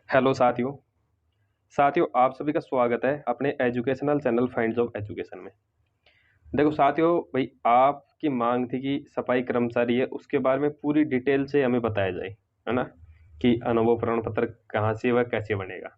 Hello साथियों। साथियों, आप सभी का स्वागत है अपने educational channel finds of education में। देखो साथियों, भाई आपकी मांग थी कि सफाई कर्मचारी है उसके बारे में पूरी डिटेल से हमें बताया जाए, है ना, कि अनुभव प्रमाण पत्र कहाँ से व कैसे बनेगा,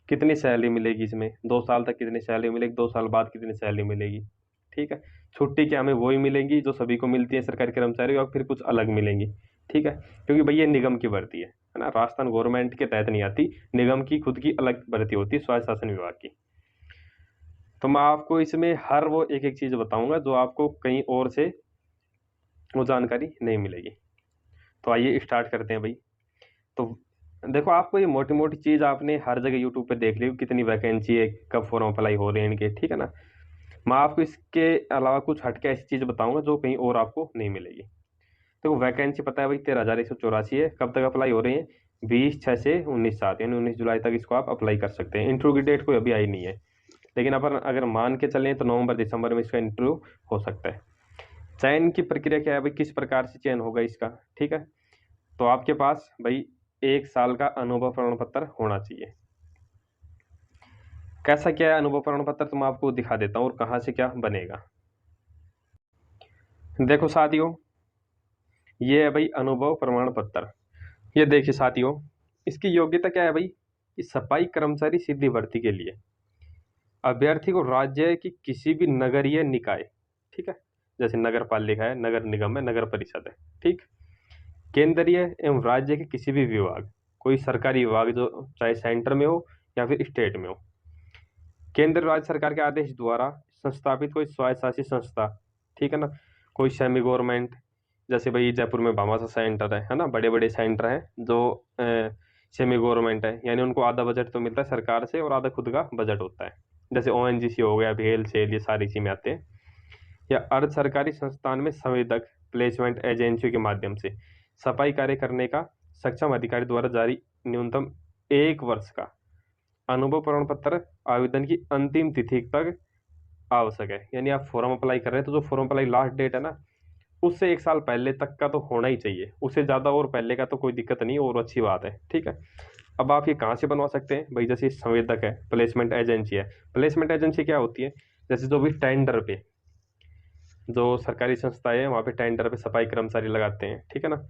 कितनी सैलरी मिलेगी, इसमें 2 साल तक कितनी सैलरी मिलेगी, 2 साल बाद कितनी सैलरी मिलेगी। ठीक है। छुट्टी क्या हमें वही मिलेंगी जो सभी को मिलती है सरकारी कर्मचारी, और फिर कुछ अलग मिलेंगी। ठीक है, क्योंकि भाई ये निगम की भर्ती है ना, राजस्थान गवर्नमेंट के तहत नहीं आती, निगम की खुद की अलग भर्ती होती है, स्वायत्त शासन विभाग की। तो मैं आपको इसमें हर वो एक एक चीज बताऊंगा जो आपको कहीं और से वो जानकारी नहीं मिलेगी। तो आइए स्टार्ट करते हैं भाई। तो देखो, आपको ये मोटी मोटी चीज आपने हर जगह यूट्यूब पे देख ली, कितनी वैकेंसी है, कब फॉर्म अप्लाई हो रहे हैं इनके, ठीक है ना। मैं आपको इसके अलावा कुछ हटके ऐसी चीज बताऊंगा जो कहीं और आपको नहीं मिलेगी। देखो, वैकेंसी पता है भाई 13,184 है। कब तक अप्लाई हो रही है? 20/6 से 19/7, यानी 19 जुलाई तक इसको आप अप्लाई कर सकते हैं। इंटरव्यू की डेट कोई अभी आई नहीं है, लेकिन अपन अगर मान के चलें तो नवंबर दिसंबर में इसका इंटरव्यू हो सकता है। चयन की प्रक्रिया क्या है भाई, किस प्रकार से चयन होगा इसका, ठीक है। तो आपके पास भाई 1 साल का अनुभव प्रमाण पत्र होना चाहिए। कैसा क्या है अनुभव प्रमाण पत्र, तो मैं आपको दिखा देता हूँ और कहाँ से क्या बनेगा। देखो साथियों, ये है भाई अनुभव प्रमाण पत्र। ये देखिए साथियों, इसकी योग्यता क्या है भाई, कि सफाई कर्मचारी सीधी भर्ती के लिए अभ्यर्थी को राज्य की किसी भी नगरीय निकाय, ठीक है, जैसे नगर पालिका है, नगर निगम है, नगर परिषद है, ठीक, केंद्रीय एवं राज्य के किसी भी विभाग, कोई सरकारी विभाग जो चाहे सेंटर में हो या फिर स्टेट में हो, केंद्र राज्य सरकार के आदेश द्वारा संस्थापित कोई स्वायत्तशासी संस्था, ठीक है ना, कोई सेमी गवर्नमेंट, जैसे भाई जयपुर में भामासा सेंटर है ना, बड़े बड़े सेंटर हैं जो सेमी गवर्नमेंट है, यानी उनको आधा बजट तो मिलता है सरकार से और आधा खुद का बजट होता है। जैसे ओएनजीसी हो गया, भेल सेल, ये सारी इसी में आते हैं। या अर्ध सरकारी संस्थान में संवेदक प्लेसमेंट एजेंसियों के माध्यम से सफाई कार्य करने का सक्षम अधिकारी द्वारा जारी न्यूनतम 1 वर्ष का अनुभव प्रमाण पत्र आवेदन की अंतिम तिथि तक आवश्यक है। यानी आप फॉर्म अप्लाई कर रहे हैं तो जो फॉर्म अप्लाई लास्ट डेट है ना, उससे 1 साल पहले तक का तो होना ही चाहिए, उससे ज्यादा और पहले का तो कोई दिक्कत नहीं और अच्छी बात है, ठीक है। अब आप ये कहाँ से बनवा सकते हैं भाई, जैसे संवेदक है, प्लेसमेंट एजेंसी है। प्लेसमेंट एजेंसी क्या होती है, जैसे जो भी टेंडर पे, जो सरकारी संस्थाएं हैं वहाँ पे टेंडर पे सफाई कर्मचारी लगाते हैं, ठीक है ना।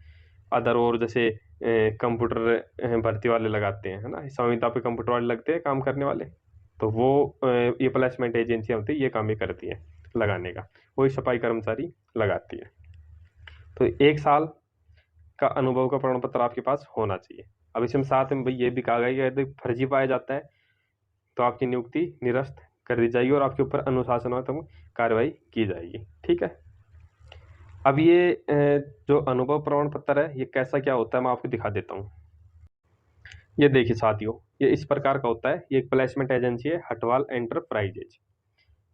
अदर और जैसे कंप्यूटर भर्ती वाले लगाते हैं, है ना, संविदा पे कंप्यूटर वाले लगते हैं काम करने वाले। तो वो ये प्लेसमेंट एजेंसी होती है, ये काम ही करती है लगाने का, वही सफाई कर्मचारी लगाती है। तो 1 साल का अनुभव का प्रमाण पत्र आपके पास होना चाहिए। अब इसमें साथ में भाई ये भी कहा गया कि यदि फर्जी पाया जाता है तो आपकी नियुक्ति निरस्त कर दी जाएगी और आपके ऊपर अनुशासनात्मक कार्रवाई की जाएगी, ठीक है। अब ये जो अनुभव प्रमाण पत्र है ये कैसा क्या होता है मैं आपको दिखा देता हूँ। ये देखिए साथियों, ये इस प्रकार का होता है। ये एक प्लेसमेंट एजेंसी है, हटवाल एंटरप्राइजेज।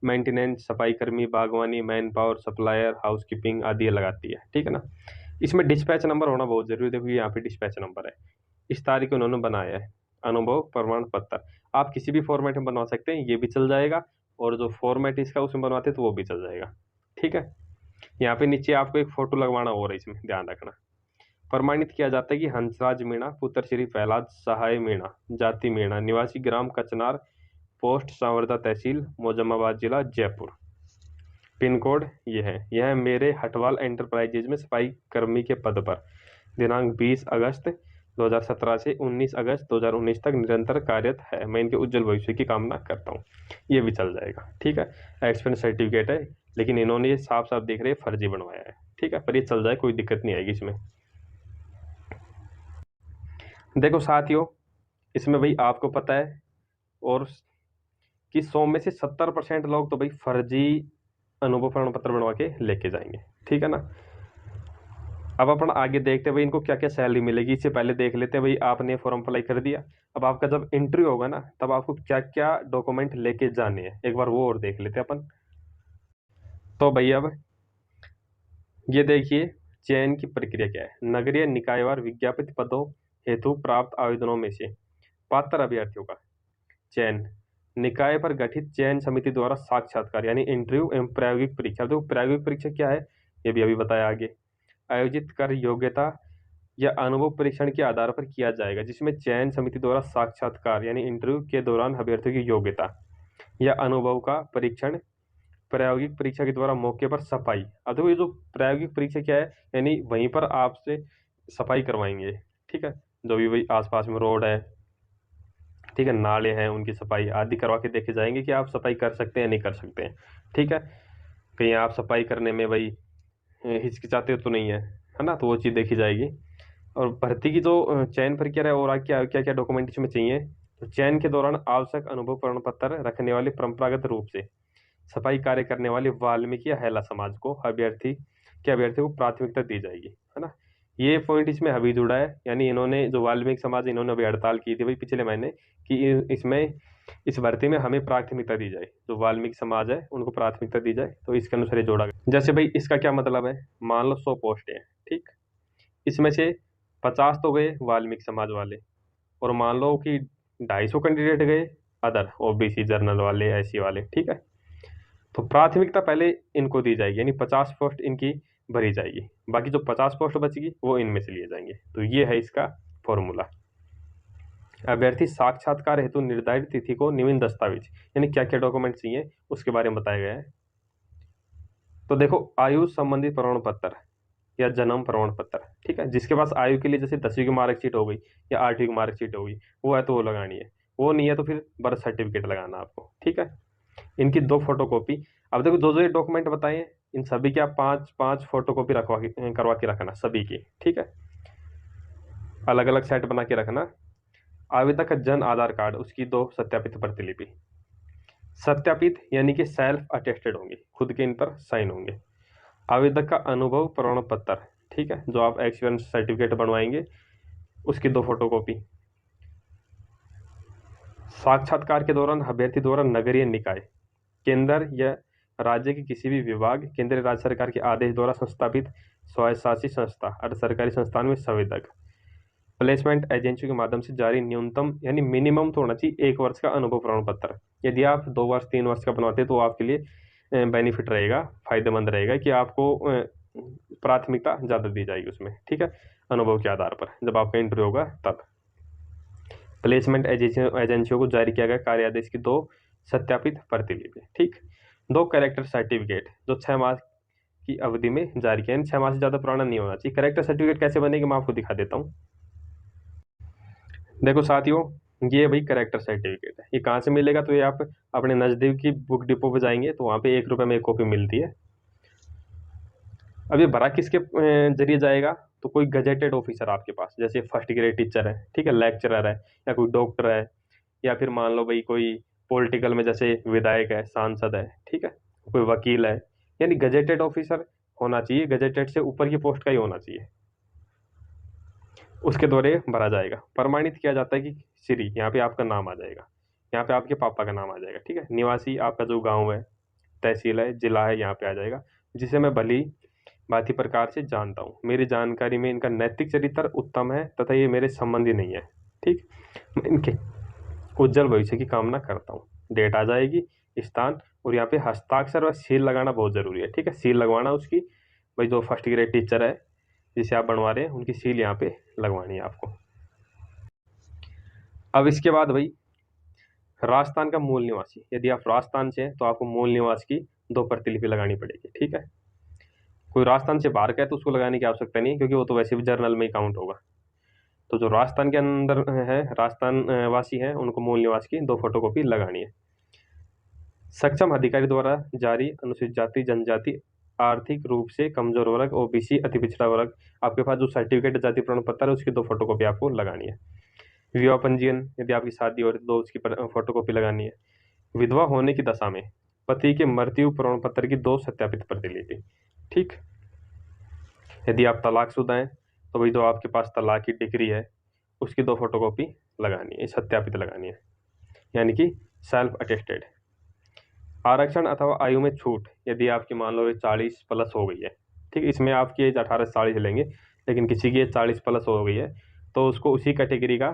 मेंटेनेंस, सफाई कर्मी, बागवानी, मैन पावर, सप्लायर, हाउसकीपिंग आदि ये लगाती है, ठीक है ना। इसमें डिस्पैच नंबर होना बहुत जरूरी है। देखो यहाँ पे डिस्पैच नंबर है, इस तारीख को उन्होंने बनाया है। अनुभव प्रमाण पत्र आप किसी भी फॉर्मेट में बनवा सकते हैं, ये भी चल जाएगा, और जो फॉर्मेट इसका उसमें बनवाते हैं तो वो भी चल जाएगा, ठीक है। यहाँ पे नीचे आपको एक फोटो लगवाना हो रहा है, इसमें ध्यान रखना। प्रमाणित किया जाता है कि हंसराज मीणा पुत्र श्री प्रहलाद सहाय मीणा, जाति मीणा, निवासी ग्राम कचनार, पोस्ट सांवरदा, तहसील मोजम्माबाद, जिला जयपुर, पिन कोड ये है। यह मेरे हटवाल एंटरप्राइजेज में सफाई कर्मी के पद पर दिनांक 20 अगस्त 2017 से 19 अगस्त 2019 तक निरंतर कार्यरत है। मैं इनके उज्जवल भविष्य की कामना करता हूँ। ये भी चल जाएगा, ठीक है। एक्सपीरियंस सर्टिफिकेट है, लेकिन इन्होंने ये साफ साफ देख रहे हैं फर्जी बनवाया है, ठीक है, पर ये चल जाए, कोई दिक्कत नहीं आएगी इसमें। देखो साथियों, इसमें भाई आपको पता है और कि 100 में से 70% लोग तो भाई फर्जी अनुभव प्रमाण पत्र बनवा के लेके जाएंगे, ठीक है ना। अब अपन आगे देखते हैं भाई इनको क्या क्या सैलरी मिलेगी। इससे पहले देख लेते हैं भाई, आपने फॉर्म अप्लाई कर दिया, अब आपका जब इंटरव्यू होगा ना तब आपको क्या क्या डॉक्यूमेंट लेके जाने हैं, एक बार वो और देख लेते हैं अपन। तो भाई अब ये देखिए, चयन की प्रक्रिया क्या है। नगरीय निकायवार विज्ञापित पदों हेतु प्राप्त आवेदनों में से पात्र अभ्यर्थियों का चयन निकाय पर गठित चयन समिति द्वारा साक्षात्कार यानी इंटरव्यू एवं प्रायोगिक परीक्षा। तो प्रायोगिक परीक्षा क्या है ये भी अभी बताया आगे, आयोजित कर योग्यता या अनुभव परीक्षण के आधार पर किया जाएगा, जिसमें चयन समिति द्वारा साक्षात्कार यानी इंटरव्यू के दौरान अभ्यर्थियों की योग्यता या अनुभव का परीक्षण प्रायोगिक परीक्षा के द्वारा मौके पर सफाई। अब देखो ये जो प्रायोगिक परीक्षा क्या है, यानी वहीं पर आपसे सफाई करवाएंगे, ठीक है, जो भी वही आसपास में रोड है, ठीक है, नाले हैं, उनकी सफाई आदि करवा के देखे जाएंगे कि आप सफाई कर सकते हैं नहीं कर सकते हैं, ठीक है। कहीं आप सफाई करने में भाई हिचकिचाते हो तो नहीं है ना, तो वो चीज़ देखी जाएगी। और भर्ती की जो चयन प्रक्रिया है और क्या क्या क्या डॉक्यूमेंट इसमें चाहिए, तो चयन के दौरान आवश्यक अनुभव प्रमाण पत्र रखने वाले परंपरागत रूप से सफाई कार्य करने वाले वाल्मीकि या हैला समाज को अभ्यर्थी को प्राथमिकता दी जाएगी, है ना। ये पॉइंट इसमें अभी जुड़ा है, यानी इन्होंने जो वाल्मीकि समाज इन्होंने अभी हड़ताल की थी भाई पिछले महीने कि इसमें इस भर्ती में हमें प्राथमिकता दी जाए, जो वाल्मीकि समाज है उनको प्राथमिकता दी जाए, तो इसके अनुसार ये जोड़ा गया। जैसे भाई इसका क्या मतलब है, मान लो 100 पोस्ट है, ठीक, इसमें से 50 तो गए वाल्मीकि समाज वाले, और मान लो कि 250 कैंडिडेट गए अदर ओबीसी जनरल वाले एससी वाले, ठीक है। तो प्राथमिकता पहले इनको दी जाएगी, यानी 50 पोस्ट इनकी भरी जाएगी, बाकी जो 50 पोस्ट बचेगी वो इनमें से लिए जाएंगे। तो ये है इसका फॉर्मूला। अभ्यर्थी साक्षात्कार हेतु निर्धारित तिथि को निम्न दस्तावेज यानी क्या क्या डॉक्यूमेंट चाहिए उसके बारे में बताया गया है। तो देखो, आयु संबंधित प्रमाण पत्र या जन्म प्रमाण पत्र, ठीक है, जिसके पास आयु के लिए जैसे 10वीं की मार्कशीट हो गई या 8वीं की मार्कशीट हो गई, वो है तो वो लगानी है, वो नहीं है तो फिर बर्थ सर्टिफिकेट लगाना आपको, ठीक है। इनकी 2 फोटोकॉपी। अब देखो जो जो ये डॉक्यूमेंट बताए हैं इन सभी की आप 5-5 फोटोकॉपी करवा के रखना सभी की, ठीक है, अलग अलग सेट बना के रखना। आवेदक का जन आधार कार्ड, उसकी 2 सत्यापित प्रतिलिपि, सत्यापित यानी कि सेल्फ अटेस्टेड होंगे, खुद के इन पर साइन होंगे। आवेदक का अनुभव प्रमाण पत्र, ठीक है, जो आप एक्सपीरियंस सर्टिफिकेट बनवाएंगे उसकी 2 फोटोकॉपी। साक्षात्कार के दौरान अभ्यर्थी द्वारा नगरीय निकाय, केंद्र या राज्य के किसी भी विभाग, केंद्रीय राज्य सरकार के आदेश द्वारा संस्थापित स्वायत्तशासी संस्था अर्ध सरकारी संस्थान में संवेदक, प्लेसमेंट एजेंसियों के माध्यम से जारी न्यूनतम यानी मिनिमम तो होना चाहिए 1 वर्ष का अनुभव प्रमाण पत्र। यदि आप 2 वर्ष 3 वर्ष का बनवाते हैं तो आपके लिए बेनिफिट रहेगा, फायदेमंद रहेगा कि आपको प्राथमिकता ज़्यादा दी जाएगी उसमें, ठीक है, अनुभव के आधार पर जब आपका इंटरव्यू होगा तब। प्लेसमेंट एजेंसियों को जारी किया गया कार्यादेश की 2 सत्यापित प्रतिलिपि, ठीक, 2 कैरेक्टर सर्टिफिकेट जो 6 माह की अवधि में जारी किया, 6 माह से ज़्यादा पुराना नहीं होना चाहिए। कैरेक्टर सर्टिफिकेट कैसे बनेगी मैं आपको दिखा देता हूँ। देखो साथियों, ये भाई कैरेक्टर सर्टिफिकेट है, ये कहाँ से मिलेगा, तो ये आप अपने नज़दीक की बुक डिपो पे जाएंगे तो वहाँ पे 1 रुपये में 1 कॉपी मिलती है। अब ये भरा किसके जरिए जाएगा, तो कोई गजेटेड ऑफिसर आपके पास, जैसे फर्स्ट ग्रेड टीचर है, ठीक है, लेक्चरर है, या कोई डॉक्टर है, या फिर मान लो भाई कोई पॉलिटिकल में जैसे विधायक है, सांसद है, ठीक है, कोई वकील है, यानी गजेटेड ऑफिसर होना चाहिए, गजेटेड से ऊपर की पोस्ट का ही होना चाहिए, उसके द्वारा भरा जाएगा। प्रमाणित किया जाता है कि श्री, यहाँ पे आपका नाम आ जाएगा, यहाँ पे आपके पापा का नाम आ जाएगा, ठीक है, निवासी आपका जो गाँव है, तहसील है, जिला है, यहाँ पे आ जाएगा, जिसे मैं भली भांति प्रकार से जानता हूँ, मेरी जानकारी में इनका नैतिक चरित्र उत्तम है तथा ये मेरे संबंधी नहीं है, ठीक, मैं इनके उज्जवल भविष्य की कामना करता हूँ। डेट आ जाएगी, स्थान, और यहाँ पे हस्ताक्षर और सील लगाना बहुत जरूरी है, ठीक है, सील लगवाना उसकी, भाई जो फर्स्ट ग्रेड टीचर है जिसे आप बनवा रहे हैं उनकी सील यहाँ पे लगवानी है आपको। अब इसके बाद भाई राजस्थान का मूल निवासी, यदि आप राजस्थान से हैं तो आपको मूल निवास की 2 प्रतिलिपि लगानी पड़ेगी, ठीक है। कोई राजस्थान से बाहर का है तो उसको लगाने की आवश्यकता नहीं, क्योंकि वो तो वैसे भी जर्नल में ही काउंट होगा। तो जो राजस्थान के अंदर है, राजस्थान वासी हैं, उनको मूल निवास की 2 फोटोकॉपी लगानी है। सक्षम अधिकारी द्वारा जारी अनुसूचित जाति जनजाति आर्थिक रूप से कमजोर वर्ग ओबीसी अति पिछड़ा वर्ग, आपके पास जो सर्टिफिकेट जाति प्रमाण पत्र है उसकी 2 फोटोकॉपी आपको लगानी है। विवाह पंजीयन, यदि आपकी शादी हो रही तो उसकी फोटोकॉपी लगानी है। विधवा होने की दशा में पति के मृत्यु प्रमाण पत्र की 2 सत्यापित प्रतिलिपि, ठीक। यदि आप तलाकशुदा हैं तो भाई जो आपके पास तलाक की डिग्री है उसकी 2 फोटोकॉपी लगानी है, सत्यापित लगानी है, यानी कि सेल्फ अटेस्टेड। आरक्षण अथवा आयु में छूट, यदि आपकी मान लो 40 प्लस हो गई है, ठीक, इसमें आपकी एज 18 से 40 लेंगे, लेकिन किसी की एज 40 प्लस हो गई है तो उसको उसी कैटेगरी का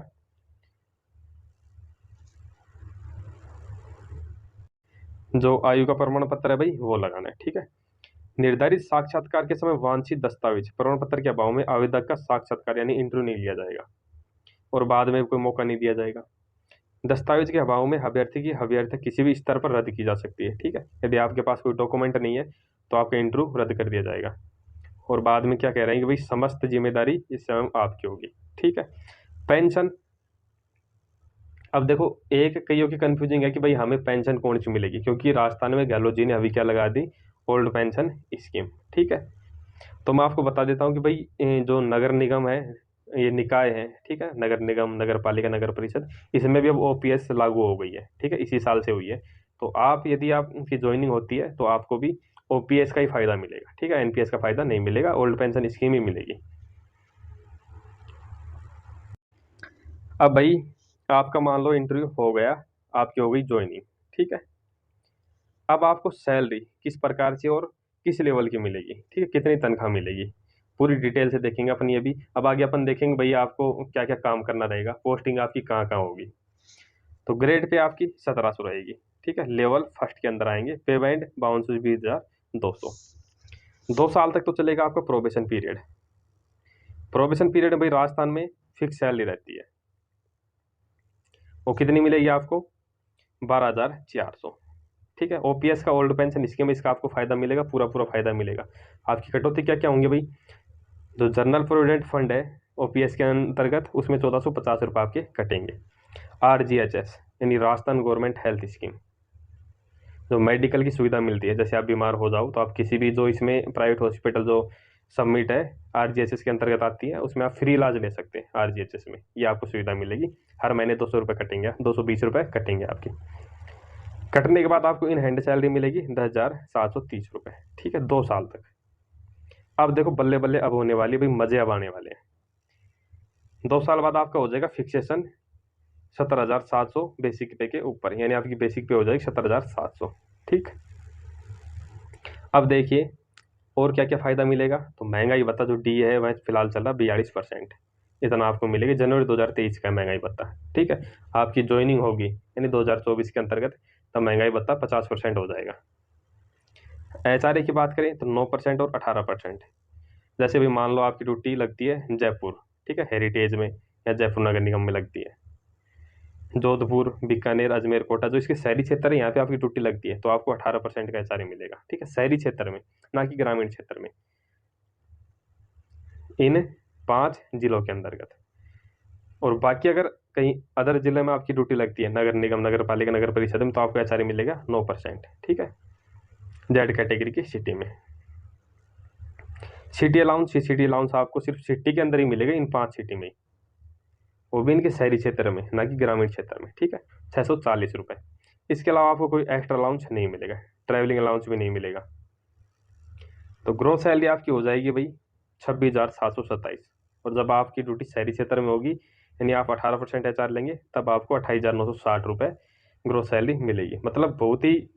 जो आयु का प्रमाण पत्र है भाई वो लगाना है, ठीक है। निर्धारित साक्षात्कार के समय वांछित दस्तावेज प्रमाण पत्र के अभाव में आवेदक का साक्षात्कार यानी इंटरव्यू नहीं लिया जाएगा और बाद में कोई मौका नहीं दिया जाएगा। दस्तावेज के अभाव में अभ्यर्थी किसी भी स्तर पर रद्द की जा सकती है। ठीक है, यदि आपके पास कोई डॉक्यूमेंट नहीं है तो आपका इंटरव्यू रद्द कर दिया जाएगा। और बाद में क्या कह रहे हैं कि भाई समस्त जिम्मेदारी इस समय आपकी होगी। ठीक है, पेंशन, अब देखो एक कईयों की कंफ्यूजिंग है कि भाई हमें पेंशन कौन सी मिलेगी, क्योंकि राजस्थान में गहलोत जी ने अभी क्या लगा दी, ओल्ड पेंशन स्कीम। ठीक है, तो मैं आपको बता देता हूँ कि भाई जो नगर निगम है, ये निकाय है, ठीक है, नगर निगम, नगर पालिका, नगर परिषद, इसमें भी अब ओपीएस लागू हो गई है। ठीक है, इसी साल से हुई है। तो आप यदि आपकी ज्वाइनिंग होती है तो आपको भी ओपीएस का ही फायदा मिलेगा। ठीक है, एनपीएस का फायदा नहीं मिलेगा, ओल्ड पेंशन स्कीम ही मिलेगी। अब भाई आपका मान लो इंटरव्यू हो गया, आपकी हो गई ज्वाइनिंग। ठीक है, अब आपको सैलरी किस प्रकार से और किस लेवल की मिलेगी, ठीक है, कितनी तनख्वाह मिलेगी, पूरी डिटेल से देखेंगे अपन ये भी। अब आगे अपन देखेंगे भाई आपको क्या क्या काम करना रहेगा, पोस्टिंग आपकी कहाँ कहाँ होगी। तो ग्रेड पे आपकी 1700 रहेगी। ठीक है, लेवल फर्स्ट के अंदर आएंगे। पे बैंड 52,20,200। 2 साल तक तो चलेगा आपका प्रोबेशन पीरियड। प्रोबेशन पीरियड भाई राजस्थान में फिक्स सैलरी रहती है, वो कितनी मिलेगी आपको, 12,400। ठीक है, ओपीएस का ओल्ड पेंशन स्कीम में इसका आपको फायदा मिलेगा, पूरा पूरा फायदा मिलेगा। आपकी कटौती क्या क्या होंगे भाई, जो जनरल प्रोविडेंट फंड है ओपीएस के अंतर्गत, उसमें 1450 रुपये आपके कटेंगे। आरजीएचएस यानी राजस्थान गवर्नमेंट हेल्थ स्कीम, जो मेडिकल की सुविधा मिलती है, जैसे आप बीमार हो जाओ तो आप किसी भी जो इसमें प्राइवेट हॉस्पिटल जो सबमिट है आरजीएचएस के अंतर्गत आती है, उसमें आप फ्री इलाज ले सकते हैं आरजीएचएस में, ये आपको सुविधा मिलेगी। हर महीने 200 रुपये कटेंगे, 220 रुपये कटेंगे आपकी। कटने के बाद आपको इन हैंड सैलरी मिलेगी 10,730 रुपये। ठीक है, 2 साल तक। अब देखो बल्ले बल्ले अब होने वाली भाई, मजे अब आने वाले हैं। 2 साल बाद आपका हो जाएगा फिक्सेशन 17,700 बेसिक पे के ऊपर, यानी आपकी बेसिक पे हो जाएगी 17,700। ठीक, अब देखिए और क्या क्या फायदा मिलेगा। तो महंगाई भत्ता जो डी है वह फिलहाल चल रहा 42%, इतना आपको मिलेगी जनवरी 2023 का महंगाई भत्ता। ठीक है, आपकी ज्वाइनिंग होगी यानी 2024 के अंतर्गत, तब महंगाई भत्ता 50% हो जाएगा। एचआरए की बात करें तो 9% और 18%। जैसे भी मान लो आपकी ड्यूटी लगती है जयपुर, ठीक है, हेरिटेज में या जयपुर नगर निगम में लगती है, जोधपुर, बीकानेर, अजमेर, कोटा, जो इसके शहरी क्षेत्र है यहाँ पे आपकी ड्यूटी लगती है, तो आपको 18% का एचआरए मिलेगा। ठीक है, शहरी क्षेत्र में, ना कि ग्रामीण क्षेत्र में, इन 5 जिलों के अंतर्गत। और बाकी अगर कहीं अदर जिले में आपकी ड्यूटी लगती है, नगर निगम, नगर पालिका, नगर परिषद में, तो आपको एचआरए मिलेगा 9%। ठीक है, जेड कैटेगरी की सिटी में। सिटी अलाउंस आपको सिर्फ सिटी के अंदर ही मिलेगा, इन 5 सिटी में, वो भी इनके शहरी क्षेत्र में, ना कि ग्रामीण क्षेत्र में। ठीक है, 640 रुपये। इसके अलावा आपको कोई एक्स्ट्रा अलाउंस नहीं मिलेगा, ट्रैवलिंग अलाउंस भी नहीं मिलेगा। तो ग्रोथ सैलरी आपकी हो जाएगी भाई 26,727। और जब आपकी ड्यूटी शहरी क्षेत्र में होगी, यानी आप 18% एचआर लेंगे, तब आपको 28,960 रुपये ग्रोथ सैलरी मिलेगी। मतलब बहुत ही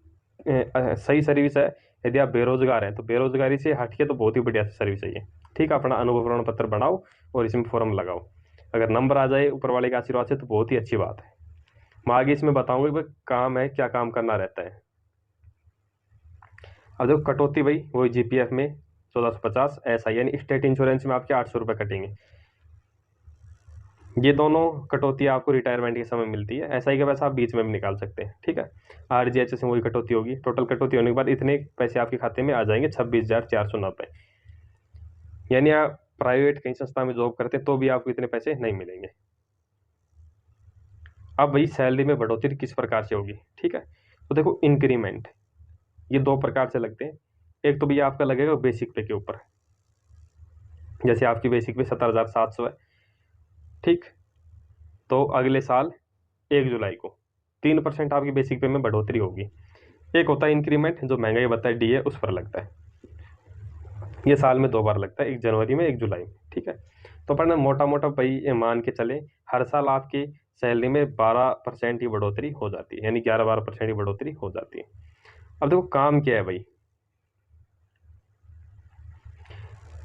सही सर्विस है। यदि आप बेरोजगार हैं तो बेरोजगारी से हटके तो बहुत ही बढ़िया सर्विस है ये। ठीक है, अपना अनुभव प्रमाण पत्र बनाओ और इसमें फॉर्म लगाओ। अगर नंबर आ जाए ऊपर वाले के आशीर्वाद से तो बहुत ही अच्छी बात है। मैं आगे इसमें बताऊंगा कि भाई काम है, क्या काम करना रहता है। अब देखो कटौती भाई वही जीपीएफ में 1450, एसआई यानी स्टेट इंश्योरेंस में आपके 800 रुपये कटेंगे। ये दोनों कटौती आपको रिटायरमेंट के समय मिलती है। एसआई का पैसा आप बीच में भी निकाल सकते हैं। ठीक है, आरजीएचएस में वही कटौती होगी। टोटल कटौती होने के बाद इतने पैसे आपके खाते में आ जाएंगे 26,490। यानी आप प्राइवेट कहीं संस्था में जॉब करते हैं तो भी आपको इतने पैसे नहीं मिलेंगे। अब भाई सैलरी में बढ़ोतरी किस प्रकार से होगी। ठीक है, तो देखो इंक्रीमेंट ये 2 प्रकार से लगते हैं। एक तो भैया आपका लगेगा बेसिक पे के ऊपर, जैसे आपकी बेसिक पे 17,700 है। ठीक, तो अगले साल 1 जुलाई को 3% आपकी बेसिक पे में बढ़ोतरी होगी। एक होता है इंक्रीमेंट जो महंगाई भत्ता डी है उस पर लगता है, ये साल में 2 बार लगता है, 1 जनवरी में, 1 जुलाई में। ठीक है, तो अपन मोटा मोटा भाई मान के चले हर साल आपकी सैलरी में 12% की बढ़ोतरी हो जाती है, यानी 11-12% की बढ़ोतरी हो जाती है। अब देखो काम क्या है भाई,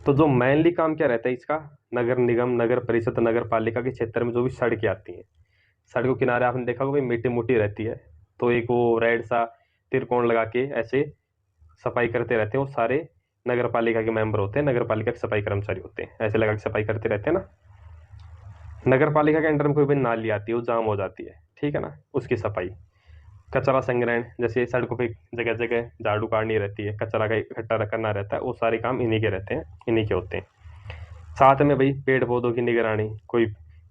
तो जो मेनली काम क्या रहता है इसका, नगर निगम, नगर परिषद, नगर पालिका के क्षेत्र में जो भी सड़कें आती हैं, सड़कों किनारे आपने देखा होगा भाई मिट्टी मुट्टी रहती है, तो एक वो रेड सा त्रिकोण लगा के ऐसे सफाई करते रहते हैं, वो सारे नगर पालिका के मेंबर होते हैं, नगर पालिका के सफाई कर्मचारी होते हैं, ऐसे लगा के सफाई करते रहते हैं ना। नगर पालिका के अंडर में कोई भी नाली आती है, वो जाम हो जाती है, ठीक है ना, उसकी सफाई। कचरा संग्रहण, जैसे सड़कों पे जगह जगह झाड़ू काटनी रहती है, कचरा का इकट्ठा करना रहता है, वो सारे काम इन्हीं के रहते हैं, इन्हीं के होते हैं। साथ में भाई पेड़ पौधों की निगरानी, कोई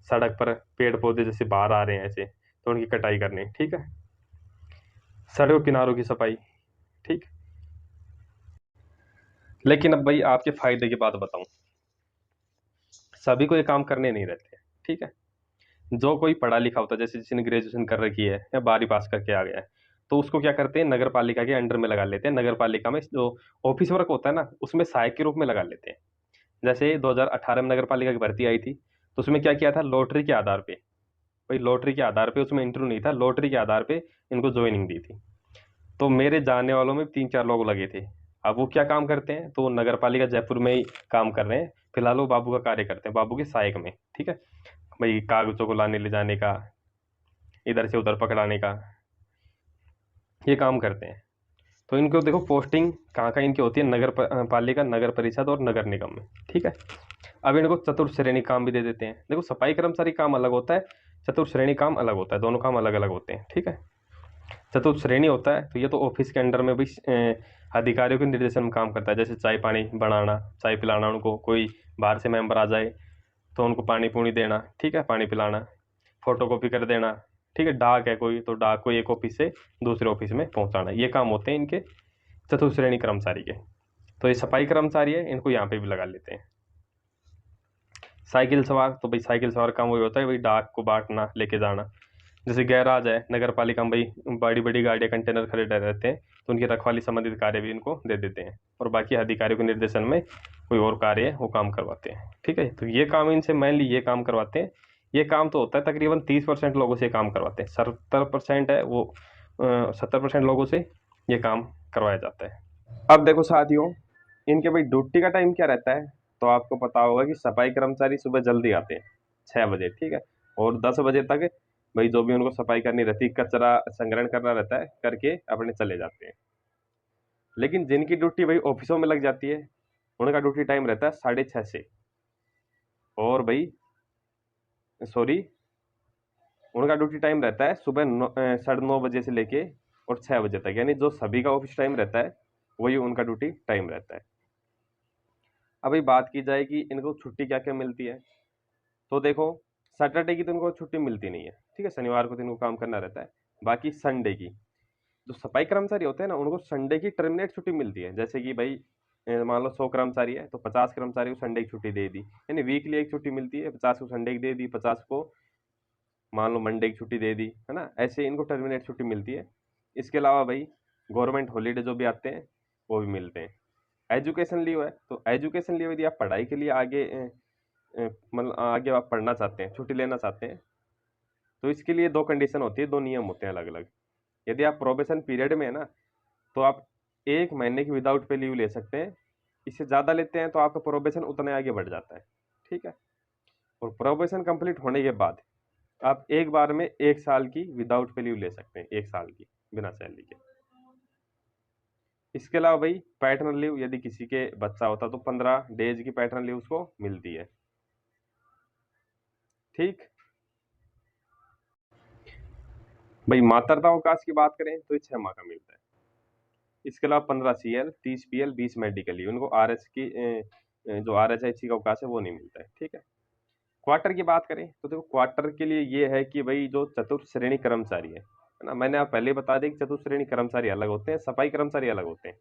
सड़क पर पेड़ पौधे जैसे बाहर आ रहे हैं ऐसे, तो उनकी कटाई करनी, ठीक है। सड़कों किनारों की सफाई, ठीक। लेकिन अब भाई आपके फायदे की बात बताऊं, सभी को ये काम करने नहीं रहते हैं, ठीक है। जो कोई पढ़ा लिखा होता है, जैसे जिसने ग्रेजुएशन कर रखी है या 12वीं पास करके आ गया है, तो उसको क्या करते हैं, नगर पालिका के अंडर में लगा लेते हैं। नगर पालिका में जो ऑफिस वर्क होता है ना, उसमें सहायक के रूप में लगा लेते हैं। जैसे 2018 में नगर पालिका की भर्ती आई थी, तो उसमें क्या किया था, लॉटरी के आधार पे, भाई लॉटरी के आधार पे, उसमें इंटरव्यू नहीं था, लॉटरी के आधार पे इनको ज्वाइनिंग दी थी। तो मेरे जानने वालों में 3-4 लोग लगे थे। अब वो क्या काम करते हैं, तो नगर पालिका जयपुर में ही काम कर रहे हैं फिलहाल, वो बाबू का कार्य करते हैं, बाबू के सहायक में, ठीक है। भाई कागजों को लाने ले जाने का, इधर से उधर पकड़ाने का, ये काम करते हैं। तो इनको देखो पोस्टिंग कहाँ कहाँ इनकी होती है, पालिका, नगर परिषद और नगर निगम में, ठीक है। अब इनको चतुर्श्रेणी काम भी दे देते हैं। देखो सफाई कर्मचारी काम अलग होता है, चतुर्श्रेणी काम अलग होता है, दोनों काम अलग अलग होते हैं, ठीक है। चतुर्श्रेणी होता है तो ये तो ऑफिस के अंडर में भी अधिकारियों के निर्देशन में काम करता है, जैसे चाय पानी बनाना, चाय पिलाना, उनको कोई बाहर से मेंबर आ जाए तो उनको पानी पूनी देना, ठीक है, पानी पिलाना, फोटो कॉपी कर देना, ठीक है। डाक है कोई, तो डाक को एक ऑफिस से दूसरे ऑफिस में पहुंचाना, ये काम होते हैं इनके चतुर्श्रेणी कर्मचारी के। तो ये सफाई कर्मचारी है, इनको यहाँ पे भी लगा लेते हैं। साइकिल सवार, तो भाई साइकिल सवार काम वही होता है, भाई डाक को बांटना, लेके जाना। जैसे गैराज है नगर पालिका में, भाई बड़ी बड़ी गाड़ियाँ कंटेनर खड़े रहते हैं, तो उनकी रखवाली संबंधित कार्य भी इनको दे देते हैं, और बाकी अधिकारियों के निर्देशन में कोई और कार्य है वो काम करवाते हैं, ठीक है। तो ये काम इनसे मेनली ये काम करवाते हैं। ये काम तो होता है तकरीबन 30% लोगों से काम करवाते हैं, 70% है वो 70% लोगों से ये काम करवाया जाता है। अब देखो साथियों, इनके भाई ड्यूटी का टाइम क्या रहता है, तो आपको पता होगा कि सफाई कर्मचारी सुबह जल्दी आते हैं 6 बजे, ठीक है, और 10 बजे तक भाई जो भी उनको सफाई करनी रहती है, कचरा संग्रहण करना रहता है, करके अपने चले जाते हैं। लेकिन जिनकी ड्यूटी भाई ऑफिसों में लग जाती है, उनका ड्यूटी टाइम रहता है 6:30 से, और भाई सॉरी, उनका ड्यूटी टाइम रहता है सुबह 9:30 से लेके और 6 बजे तक, यानी जो सभी का ऑफिस टाइम रहता है वही उनका ड्यूटी टाइम रहता है। अभी बात की जाए कि इनको छुट्टी क्या क्या मिलती है, तो देखो सैटरडे की तो इनको छुट्टी मिलती नहीं है, ठीक है, शनिवार को तो इनको काम करना रहता है। बाकी संडे की, जो सफाई कर्मचारी होते हैं ना, उनको संडे की टर्मिनेट छुट्टी मिलती है। जैसे कि भाई मान लो 100 कर्मचारी है, तो 50 कर्मचारी को संडे की छुट्टी दे दी, यानी वीकली एक छुट्टी मिलती है, 50 को संडे की दे दी, 50 को मान लो मंडे की छुट्टी दे दी, है ना, ऐसे इनको टर्मिनेट छुट्टी मिलती है। इसके अलावा भाई गवर्नमेंट हॉलीडे जो भी आते हैं वो भी मिलते हैं। एजुकेशन लीव है, तो एजुकेशन लीव यदि आप पढ़ाई के लिए आगे मतलब आगे आप पढ़ना चाहते हैं, छुट्टी लेना चाहते हैं, तो इसके लिए 2 कंडीशन होती है, 2 नियम होते हैं अलग अलग। यदि आप प्रोबेशन पीरियड में है ना, तो आप 1 महीने की विदाउट पे लीव ले सकते हैं। इससे ज़्यादा लेते हैं तो आपका प्रोबेशन उतने आगे बढ़ जाता है, ठीक है। और प्रोबेशन कंप्लीट होने के बाद आप एक बार में 1 साल की विदाउट पे लीव ले सकते हैं, 1 साल की बिना सैलरी के। इसके अलावा भाई पैटर्नल लीव, यदि किसी के बच्चा होता तो 15 डेज की पैटर्नल लीव उसको मिलती है, ठीक। भाई मातृत्व अवकाश की बात करें तो ये 6 माह का मिलता है। इसके अलावा 15 CL, 30 PL, 20 मेडिकल लीव, उनको RS की जो RHIC का अवकाश है वो नहीं मिलता है, ठीक है। क्वार्टर की बात करें तो देखो क्वार्टर के लिए ये है कि भाई जो चतुर्श्रेणी कर्मचारी है ना, मैंने आप पहले बता दें कि चतुर्श्रेणी कर्मचारी अलग होते हैं, सफाई कर्मचारी अलग होते हैं।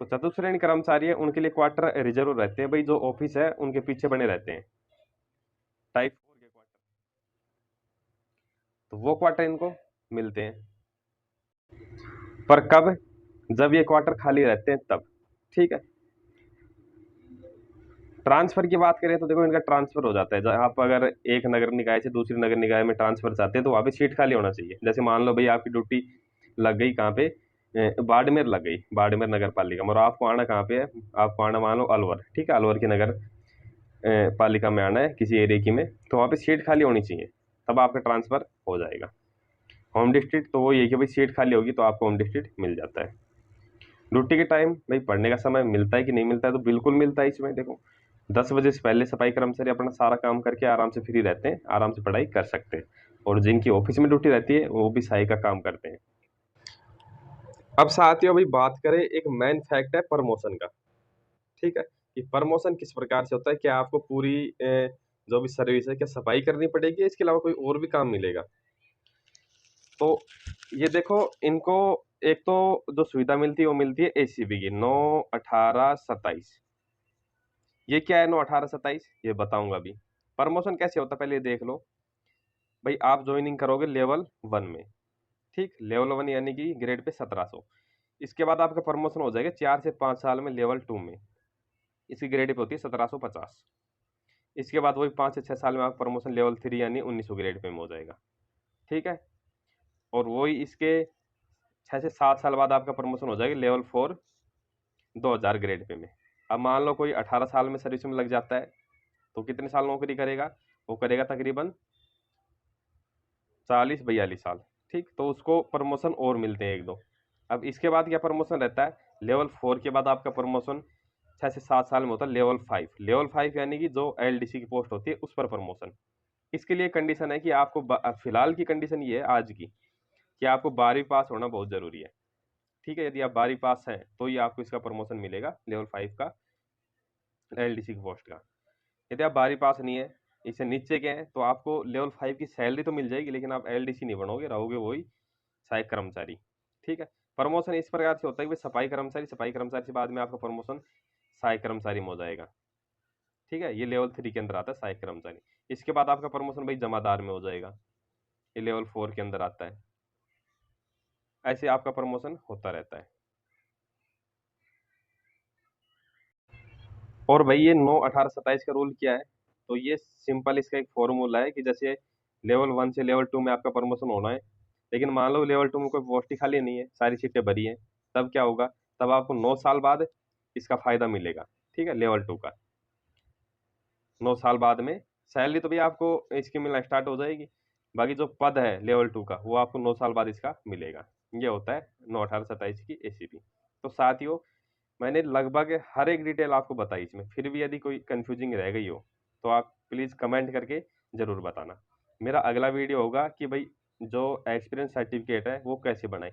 तो चतुर्श्रेणी कर्मचारी है उनके लिए क्वार्टर रिजर्व रहते हैं, भाई जो ऑफिस है उनके पीछे बने रहते हैं, टाइप 4 के क्वार्टर, तो वो क्वार्टर इनको मिलते हैं। पर कब, जब ये क्वार्टर खाली रहते हैं तब, ठीक है। ट्रांसफर की बात करें तो देखो इनका ट्रांसफर हो जाता है, जब आप अगर एक नगर निकाय से दूसरी नगर निकाय में ट्रांसफर चाहते हैं तो वहाँ पे सीट खाली होना चाहिए। जैसे मान लो भाई आपकी ड्यूटी लग गई कहाँ पे, बाड़मेर लग गई, बाड़मेर नगर पालिका में, और आपको आना कहाँ पे है, आपको आना मान लो अलवर, ठीक है, अलवर की नगर पालिका में आना है किसी एरिया की में, तो वहाँ पे सीट खाली होनी चाहिए, तब आपका ट्रांसफर हो जाएगा। होम डिस्ट्रिक्ट तो वो ये कि भाई सीट खाली होगी तो आपको होम डिस्ट्रिक्ट मिल जाता है। ड्यूटी के टाइम भाई पढ़ने का समय मिलता है कि नहीं मिलता है? तो बिल्कुल मिलता है इसमें। देखो 10 बजे से पहले सफाई कर्मचारी अपना सारा काम करके आराम से फ्री रहते हैं, आराम से पढ़ाई कर सकते हैं। और जिनकी ऑफिस में ड्यूटी रहती है वो भी सहायक का काम करते हैं। अब साथियों अभी बात करें, एक मेन फैक्ट है प्रमोशन का। ठीक है, कि प्रमोशन किस प्रकार से होता है, क्या आपको पूरी जो भी सर्विस है क्या सफाई करनी पड़ेगी, इसके अलावा कोई और भी काम मिलेगा? तो ये देखो, इनको एक तो जो सुविधा मिलती है वो मिलती है एसीबी की 9, 18, 27। ये क्या है 9, 18, 27? ये बताऊंगा अभी। प्रमोशन कैसे होता है पहले ये देख लो। भाई आप ज्वाइनिंग करोगे लेवल 1 में, ठीक, लेवल 1 यानी कि ग्रेड पे 1700। इसके बाद आपका प्रमोशन हो जाएगा 4 से 5 साल में लेवल 2 में, इसकी ग्रेड पे होती है 1750। इसके बाद वही 5 से 6 साल में आपका प्रमोशन लेवल 3 यानी 1900 ग्रेड पे में हो जाएगा। ठीक है, और वही इसके 6 से 7 साल बाद आपका प्रमोशन हो जाएगा लेवल 4 2000 ग्रेड पे में। अब मान लो कोई 18 साल में सर्विस में लग जाता है, तो कितने साल नौकरी करेगा? वो करेगा तकरीबन 40-42 साल। ठीक, तो उसको प्रमोशन और मिलते हैं 1-2। अब इसके बाद क्या प्रमोशन रहता है? लेवल 4 के बाद आपका प्रमोशन 6 से 7 साल में होता है लेवल 5। लेवल 5 यानी कि जो एलडीसी की पोस्ट होती है उस पर प्रमोशन। इसके लिए कंडीशन है कि आपको फिलहाल की कंडीशन ये है आज की, कि आपको 12वीं पास होना बहुत जरूरी है। ठीक है, यदि आप 12वीं पास हैं तो ये आपको इसका प्रमोशन मिलेगा लेवल 5 का, एलडीसी की पोस्ट का। यदि आप 12वीं पास नहीं है, इससे नीचे के हैं, तो आपको लेवल 5 की सैलरी तो मिल जाएगी, लेकिन आप एलडीसी नहीं बनोगे, रहोगे वही सहायक कर्मचारी। ठीक है, प्रमोशन इस प्रकार से होता है कि सफाई कर्मचारी, सफाई कर्मचारी से बाद में आपका प्रमोशन सहायक कर्मचारी में हो जाएगा। ठीक है, ये लेवल 3 के अंदर आता है सहायक कर्मचारी। इसके बाद आपका प्रमोशन भाई जमादार में हो जाएगा, ये लेवल 4 के अंदर आता है। ऐसे आपका प्रमोशन होता रहता है। और भाई ये 9, 18, 27 का रूल क्या है? तो ये सिंपल इसका एक फॉर्मूला है कि जैसे लेवल 1 से लेवल 2 में आपका प्रमोशन होना है, लेकिन मान लो लेवल 2 में कोई पोस्ट ही खाली नहीं है, सारी सीटें भरी हैं, तब क्या होगा? तब आपको 9 साल बाद इसका फायदा मिलेगा। ठीक है, लेवल 2 का 9 साल बाद में सैलरी तो भी आपको इसकी मिलना स्टार्ट हो जाएगी। बाकी जो पद है लेवल 2 का वो आपको 9 साल बाद इसका मिलेगा। ये होता है 9, 18, 27 की एसीपी। तो साथियों मैंने लगभग हर एक डिटेल आपको बताई इसमें, फिर भी यदि कोई कंफ्यूजिंग रह गई हो तो आप प्लीज़ कमेंट करके ज़रूर बताना। मेरा अगला वीडियो होगा कि भाई जो एक्सपीरियंस सर्टिफिकेट है वो कैसे बनाएं।